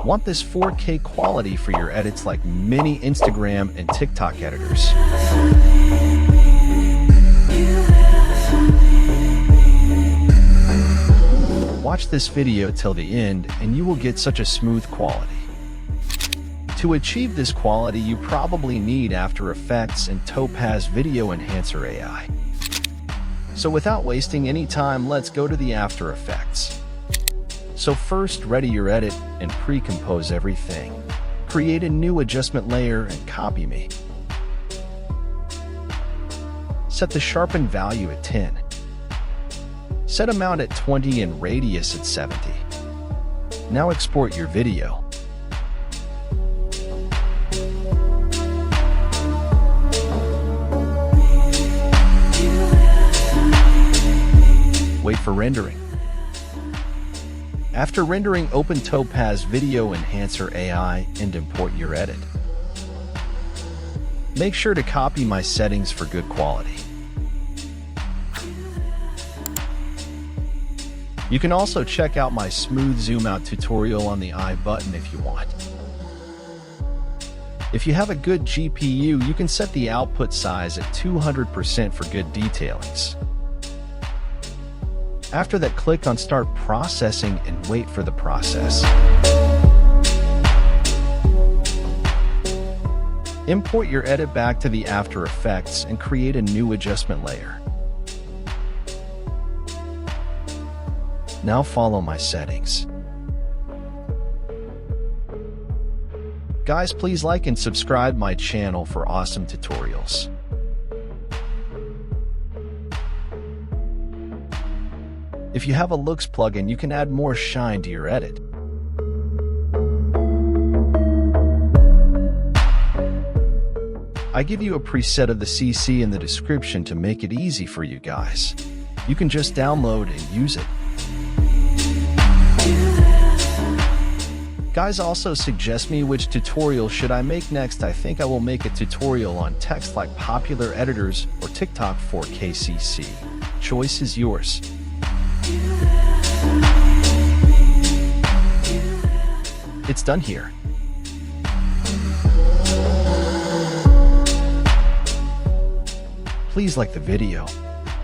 Want this 4K quality for your edits like many Instagram and TikTok editors. Watch this video till the end and you will get such a smooth quality. To achieve this quality, you probably need After Effects and Topaz Video Enhancer AI. So without wasting any time, let's go to the After Effects. So first, ready your edit and pre-compose everything. Create a new adjustment layer and copy me. Set the sharpen value at 10. Set amount at 20 and radius at 70. Now export your video. Wait for rendering. After rendering, open Topaz Video Enhancer AI and import your edit. Make sure to copy my settings for good quality. You can also check out my smooth zoom out tutorial on the I button if you want. If you have a good GPU, you can set the output size at 200% for good detailings. After that, click on Start Processing and wait for the process. Import your edit back to the After Effects and create a new adjustment layer. Now follow my settings. Guys, please like and subscribe my channel for awesome tutorials. If you have a looks plugin, you can add more shine to your edit. I give you a preset of the CC in the description to make it easy for you guys. You can just download and use it. Guys, also suggest me which tutorial should I make next. I think I will make a tutorial on text like popular editors or TikTok 4K CC. Choice is yours. It's done here. Please like the video.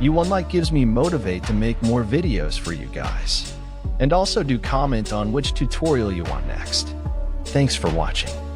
One like gives me motivate to make more videos for you guys. And also do comment on which tutorial you want next. Thanks for watching.